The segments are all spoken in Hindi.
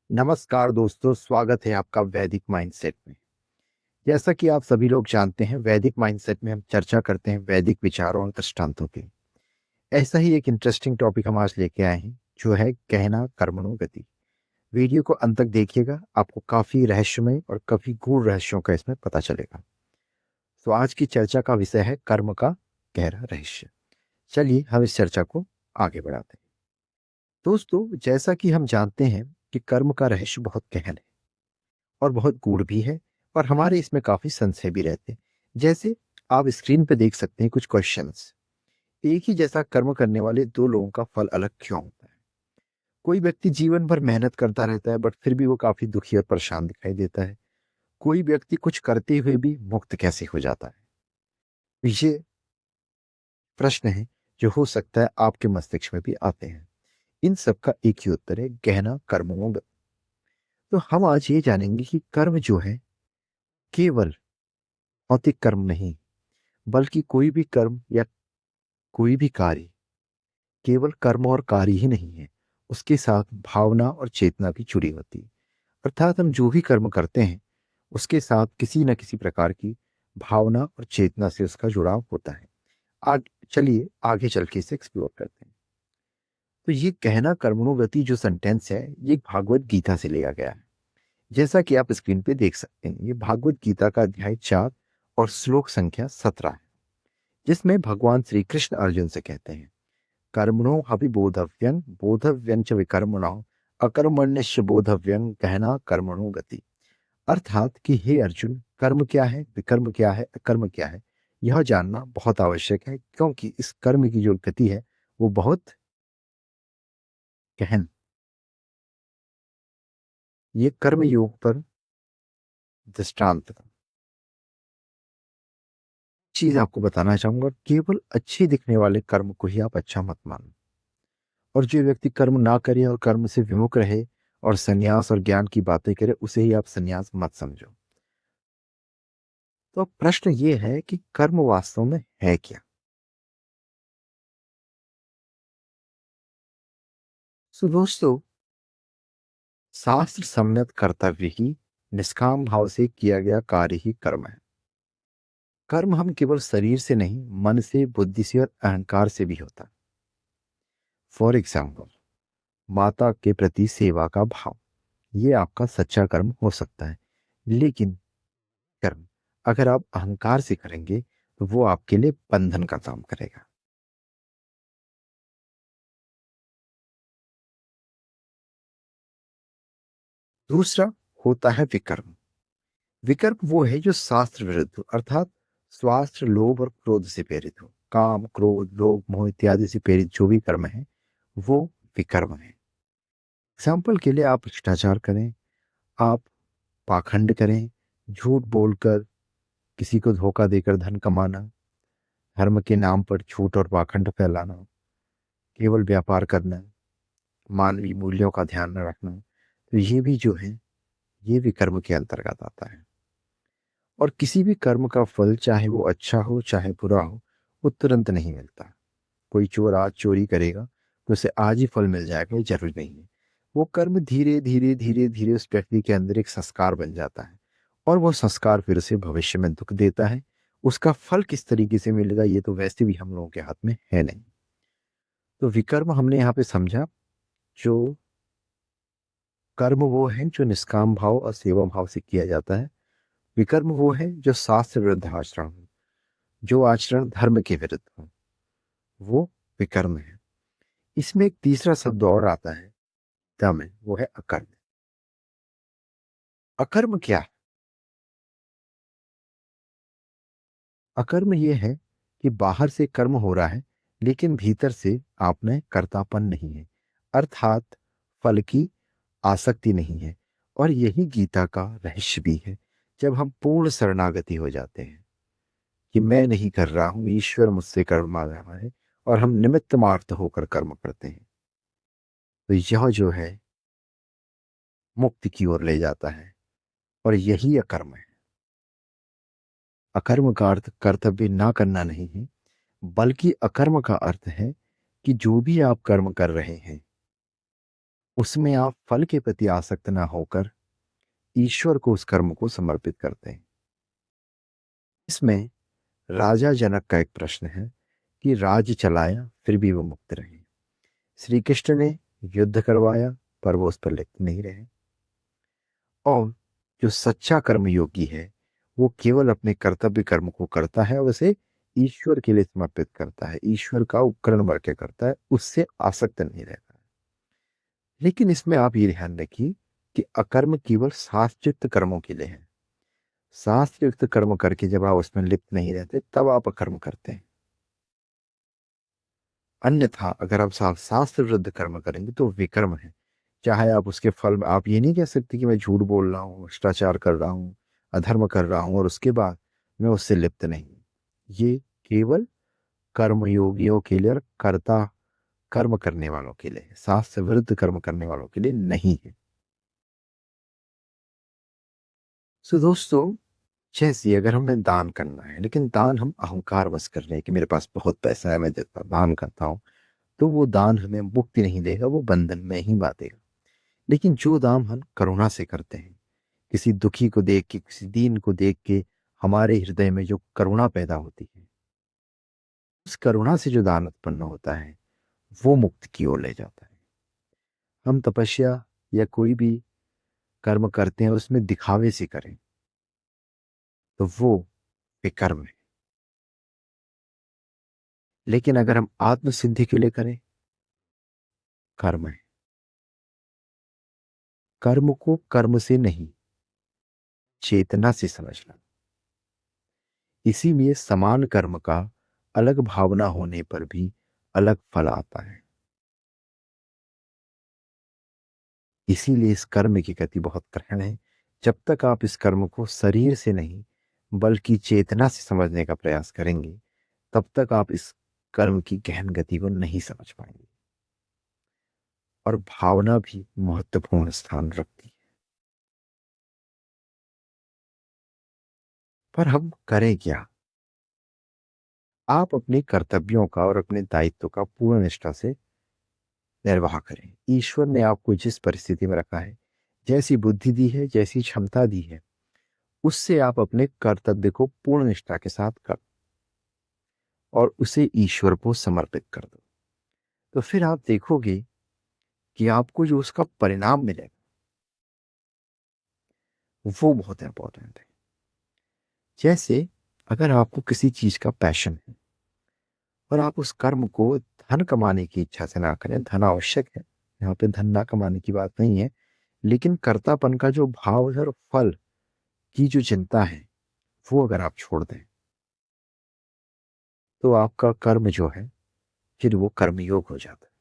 नमस्कार दोस्तों, स्वागत है आपका वैदिक माइंडसेट में। जैसा कि आप सभी लोग जानते हैं, वैदिक माइंडसेट में हम चर्चा करते हैं वैदिक विचारों और दृष्टांतों की। ऐसा ही एक इंटरेस्टिंग टॉपिक हम आज लेके आए हैं, जो है कहना कर्मणो गति। वीडियो को अंत तक देखिएगा, आपको काफी रहस्यमय और काफी गूढ़ रहस्यों का इसमें पता चलेगा। तो आज की चर्चा का विषय है कर्म का गहरा रहस्य। चलिए हम इस चर्चा को आगे बढ़ाते हैं। दोस्तों, जैसा कि हम जानते हैं कि कर्म का रहस्य बहुत गहन है और बहुत गूढ़ भी है, और हमारे इसमें काफी संशय भी रहते हैं। जैसे आप स्क्रीन पे देख सकते हैं कुछ क्वेश्चंस। एक ही जैसा कर्म करने वाले दो लोगों का फल अलग क्यों होता है? कोई व्यक्ति जीवन भर मेहनत करता रहता है बट फिर भी वो काफी दुखी और परेशान दिखाई देता है। कोई व्यक्ति कुछ करते हुए भी मुक्त कैसे हो जाता है? ये प्रश्न है जो हो सकता है आपके मस्तिष्क में भी आते हैं। इन सब का एक ही उत्तर है, गहना कर्मों। तो हम आज ये जानेंगे कि कर्म जो है केवल भौतिक कर्म नहीं, बल्कि कोई भी कर्म या कोई भी कार्य केवल कर्म और कार्य ही नहीं है, उसके साथ भावना और चेतना भी जुड़ी होती है। अर्थात हम जो भी कर्म करते हैं उसके साथ किसी न किसी प्रकार की भावना और चेतना से उसका जुड़ाव होता है। आज चलिए आगे चल के इसे एक्सप्लोर करते हैं। तो ये कहना कर्मणो गति जो सेंटेंस है, ये भागवत गीता से लिया गया है। जैसा कि आप स्क्रीन पे देख सकते हैं, ये भागवत गीता का अध्याय 4 और श्लोक संख्या 17 है, जिसमें भगवान श्री कृष्ण अर्जुन से कहते हैं, कर्मणो हपि बोधव्यं बोधव्यं च विकर्मणो अकर्मण्यस्य बोधव्यं गहना कर्मणो गति। अर्थात कि हे अर्जुन, कर्म क्या है, विकर्म क्या है, अकर्म क्या है, यह जानना बहुत आवश्यक है, क्योंकि इस कर्म की जो गति है वो बहुत गहन। ये कर्म योग पर दृष्टांत चीज आपको बताना चाहूंगा, केवल अच्छे दिखने वाले कर्म को ही आप अच्छा मत मानो, और जो व्यक्ति कर्म ना करे और कर्म से विमुख रहे और संन्यास और ज्ञान की बातें करे, उसे ही आप संन्यास मत समझो। तो अब प्रश्न ये है कि कर्म वास्तव में है क्या? सो दोस्तों, शास्त्र सम्मत कर्तव्य ही निष्काम भाव से किया गया कार्य ही कर्म है। कर्म हम केवल शरीर से नहीं, मन से, बुद्धि से और अहंकार से भी होता है। फॉर एग्जाम्पल, माता के प्रति सेवा का भाव, ये आपका सच्चा कर्म हो सकता है। लेकिन कर्म अगर आप अहंकार से करेंगे तो वो आपके लिए बंधन का काम करेगा। दूसरा होता है विकर्म। विकर्म वो है जो शास्त्र विरुद्ध हो, अर्थात स्वास्थ्य, लोभ और क्रोध से प्रेरित हो। काम, क्रोध, लोभ, मोह इत्यादि से प्रेरित जो भी कर्म है वो विकर्म है। एग्जाम्पल के लिए आप भ्रष्टाचार करें, आप पाखंड करें, झूठ बोलकर किसी को धोखा देकर धन कमाना, धर्म के नाम पर झूठ और पाखंड फैलाना, केवल व्यापार करना, मानवीय मूल्यों का ध्यान न रखना, तो ये भी जो है ये भी कर्म के अंतर्गत आता है। और किसी भी कर्म का फल, चाहे वो अच्छा हो चाहे बुरा हो, वो तुरंत नहीं मिलता। कोई चोर आज चोरी करेगा तो उसे आज ही फल मिल जाएगा, ये जरूरी नहीं है। वो कर्म धीरे धीरे धीरे धीरे उस व्यक्ति के अंदर एक संस्कार बन जाता है, और वो संस्कार फिर उसे भविष्य में दुख देता है। उसका फल किस तरीके से मिलेगा ये तो वैसे भी हम लोगों के हाथ में है नहीं। तो विकर्म हमने यहाँ पे समझा, जो कर्म वो है जो निष्काम भाव और सेवा भाव से किया जाता है। विकर्म वो है जो शास्त्र विरुद्ध आचरण हो, जो आचरण धर्म के विरुद्ध हो, वो विकर्म है। इसमें एक तीसरा शब्द और आता है दम है, वो है अकर्म। अकर्म क्या है? अकर्म ये है कि बाहर से कर्म हो रहा है लेकिन भीतर से आप में कर्तापन नहीं है, अर्थात फल की आसक्ति नहीं है। और यही गीता का रहस्य भी है, जब हम पूर्ण शरणागति हो जाते हैं कि मैं नहीं कर रहा हूं, ईश्वर मुझसे कर्म आ रहा है, और हम निमित्त मात्र होकर कर्म करते हैं, तो यह जो है मुक्ति की ओर ले जाता है, और यही अकर्म है। अकर्म का अर्थ कर्तव्य ना करना नहीं है, बल्कि अकर्म का अर्थ है कि जो भी आप कर्म कर रहे हैं उसमें आप फल के प्रति आसक्त ना होकर ईश्वर को उस कर्म को समर्पित करते हैं। इसमें राजा जनक का एक प्रश्न है कि राज्य चलाया फिर भी वो मुक्त रहे। श्री कृष्ण ने युद्ध करवाया पर वो उस पर लिप्त नहीं रहे। और जो सच्चा कर्मयोगी है वो केवल अपने कर्तव्य कर्म को करता है और उसे ईश्वर के लिए समर्पित करता है, ईश्वर का उपकरण बन के करता है, उससे आसक्त नहीं रहता। लेकिन इसमें आप ये ध्यान रखिए कि अकर्म केवल शास्त्रयुक्त कर्मों के लिए है। शास्त्रयुक्त कर्म करके जब आप उसमें लिप्त नहीं रहते तब आप अकर्म करते हैं। अन्यथा अगर आप शास्त्र विरुद्ध कर्म करेंगे तो विकर्म है। चाहे आप उसके फल में, आप ये नहीं कह सकते कि मैं झूठ बोल रहा हूँ, भ्रष्टाचार कर रहा हूँ, अधर्म कर रहा हूँ और उसके बाद मैं उससे लिप्त नहीं हूँ। ये केवल कर्मयोगियों के लिए और कर्ता कर्म करने वालों के लिए, शास्त्र विरुद्ध कर्म करने वालों के लिए नहीं है। सो दोस्तों, जैसे अगर हमें दान करना है, लेकिन दान हम अहंकार बस कर रहे हैं कि मेरे पास बहुत पैसा है, मैं देता दान करता हूँ, तो वो दान हमें मुक्ति नहीं देगा, वो बंधन में ही बांधेगा। लेकिन जो दान हम करुणा से करते हैं, किसी दुखी को देख के, किसी दीन को देख के हमारे हृदय में जो करुणा पैदा होती है, उस करुणा से जो दान उत्पन्न होता है वो मुक्ति की ओर ले जाता है। हम तपस्या या कोई भी कर्म करते हैं उसमें दिखावे से करें तो वो विकर्म है। लेकिन अगर हम आत्म सिद्धि के लिए करें, कर्म है। कर्म को कर्म से नहीं, चेतना से समझना। इसीलिए समान कर्म का अलग भावना होने पर भी अलग फल आता है। इसीलिए इस कर्म की गति बहुत ग्रहण है। जब तक आप इस कर्म को शरीर से नहीं बल्कि चेतना से समझने का प्रयास करेंगे, तब तक आप इस कर्म की गहन गति को नहीं समझ पाएंगे। और भावना भी महत्वपूर्ण स्थान रखती है। पर हम करें क्या? आप अपने कर्तव्यों का और अपने दायित्व का पूर्ण निष्ठा से निर्वाह करें। ईश्वर ने आपको जिस परिस्थिति में रखा है, जैसी बुद्धि दी है, जैसी क्षमता दी है, उससे आप अपने कर्तव्य को पूर्ण निष्ठा के साथ कर और उसे ईश्वर को समर्पित कर दो। तो फिर आप देखोगे कि आपको जो उसका परिणाम मिलेगा वो बहुत इंपॉर्टेंट है। जैसे अगर आपको किसी चीज का पैशन है और आप उस कर्म को धन कमाने की इच्छा से ना करें, धन आवश्यक है, यहाँ पे धन ना कमाने की बात नहीं है, लेकिन कर्तापन का जो भाव है और फल की जो चिंता है वो अगर आप छोड़ दें तो आपका कर्म जो है फिर वो कर्मयोग हो जाता है।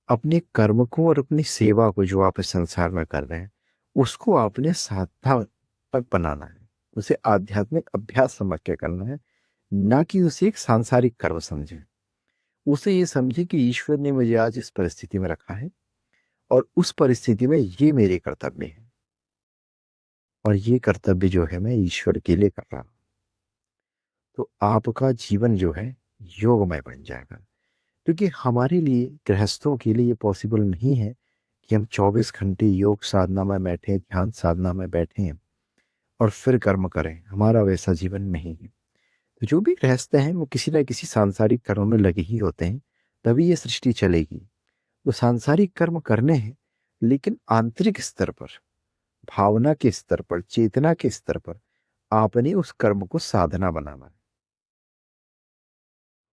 अपने कर्म को और अपनी सेवा को जो आप इस संसार में कर रहे हैं उसको आपने साधना तक बनाना है, उसे आध्यात्मिक अभ्यास समझ के करना है, ना कि उसे एक सांसारिक कर्म समझें। उसे ये समझे कि ईश्वर ने मुझे आज इस परिस्थिति में रखा है और उस परिस्थिति में ये मेरे कर्तव्य है और ये कर्तव्य जो है मैं ईश्वर के लिए कर रहा हूं। तो आपका जीवन जो है योगमय बन जाएगा। क्योंकि हमारे लिए, गृहस्थों के लिए ये पॉसिबल नहीं है कि हम 24 घंटे योग साधना में बैठे, ध्यान साधना में बैठे और फिर कर्म करें। हमारा वैसा जीवन नहीं है। तो जो भी गृहस्थ हैं वो किसी न किसी सांसारिक कर्म में लगे ही होते हैं, तभी ये सृष्टि चलेगी। तो सांसारिक कर्म करने हैं, लेकिन आंतरिक स्तर पर, भावना के स्तर पर, चेतना के स्तर पर आपने उस कर्म को साधना बनाना है,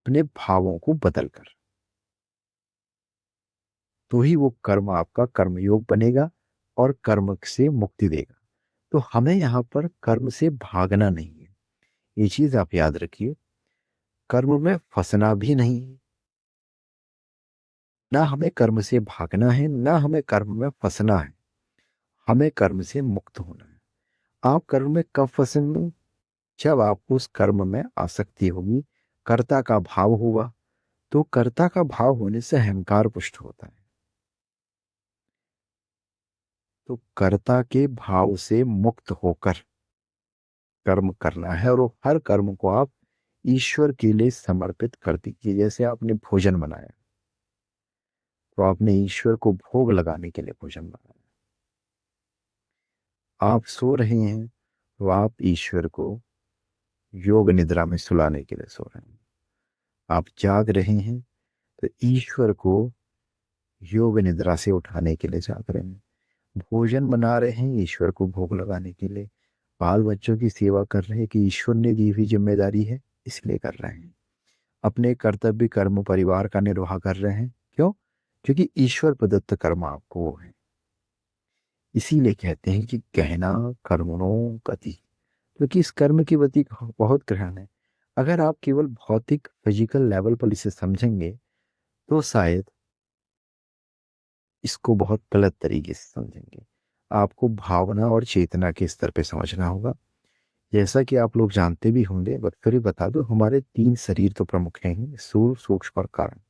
अपने भावों को बदल कर। तो ही वो कर्म आपका कर्मयोग बनेगा और कर्म से मुक्ति देगा। तो हमें यहाँ पर कर्म से भागना नहीं है, ये चीज आप याद रखिए। कर्म में फंसना भी नहीं है। ना हमें कर्म से भागना है, ना हमें कर्म में फंसना है। हमें कर्म से मुक्त होना है। आप कर्म में कब फंसेंगे? जब आपको उस कर्म में आसक्ति होगी, कर्ता का भाव होगा। तो कर्ता का भाव होने से अहंकार पुष्ट होता है। तो कर्ता के भाव से मुक्त होकर कर्म करना है और वो हर कर्म को आप ईश्वर के लिए समर्पित कर दीजिए। जैसे आपने भोजन बनाया तो आपने ईश्वर को भोग लगाने के लिए भोजन बनाया। आप सो रहे हैं तो आप ईश्वर को योग निद्रा में सुलाने के लिए सो रहे हैं। आप जाग रहे हैं तो ईश्वर को योग निद्रा से उठाने के लिए जाग रहे हैं। भोजन बना रहे हैं ईश्वर को भोग लगाने के लिए। बाल बच्चों की सेवा कर रहे हैं कि ईश्वर ने दी हुई जिम्मेदारी है इसलिए कर रहे हैं। अपने कर्तव्य कर्म परिवार का निर्वाह कर रहे हैं। क्यों? क्योंकि ईश्वर प्रदत्त कर्म आपको वो है। इसीलिए कहते हैं कि गहना कर्मणो गति, क्योंकि इस कर्म की गति का बहुत ग्रहण है। अगर आप केवल भौतिक फिजिकल लेवल पर इसे समझेंगे तो शायद इसको बहुत गलत तरीके से समझेंगे। आपको भावना और चेतना के स्तर पे समझना होगा। जैसा कि आप लोग जानते भी होंगे, बट फिर भी बता दो, हमारे 3 शरीर तो प्रमुख हैं, स्थूल सूक्ष्म और कारण।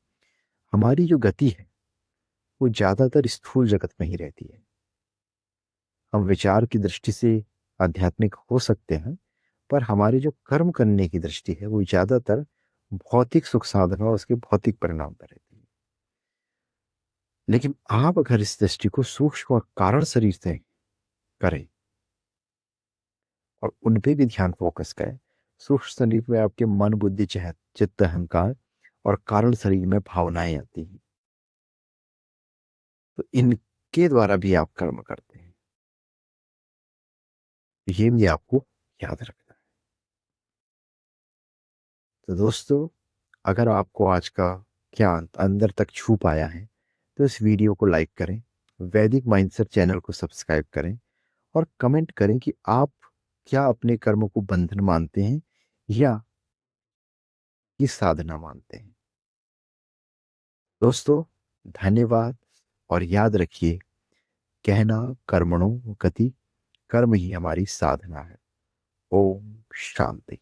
हमारी जो गति है वो ज्यादातर स्थूल जगत में ही रहती है। हम विचार की दृष्टि से आध्यात्मिक हो सकते हैं, पर हमारी जो कर्म करने की दृष्टि है वो ज्यादातर भौतिक सुख साधना और उसके भौतिक परिणाम पर रहती है। लेकिन आप अगर इस दृष्टि को सूक्ष्म और कारण शरीर से करें और उन पे भी ध्यान फोकस करें, सूक्ष्म शरीर में आपके मन बुद्धि चित्त अहंकार और कारण शरीर में भावनाएं आती हैं, तो इनके द्वारा भी आप कर्म करते हैं। ये भी आपको याद रखना है। तो दोस्तों, अगर आपको आज का ज्ञान अंदर तक छू पाया है तो इस वीडियो को लाइक करें, वैदिक माइंडसेट चैनल को सब्सक्राइब करें और कमेंट करें कि आप क्या अपने कर्मों को बंधन मानते हैं या कि साधना मानते हैं। दोस्तों, धन्यवाद। और याद रखिए, कहना कर्मणों गति, कर्म ही हमारी साधना है। ओम शांति।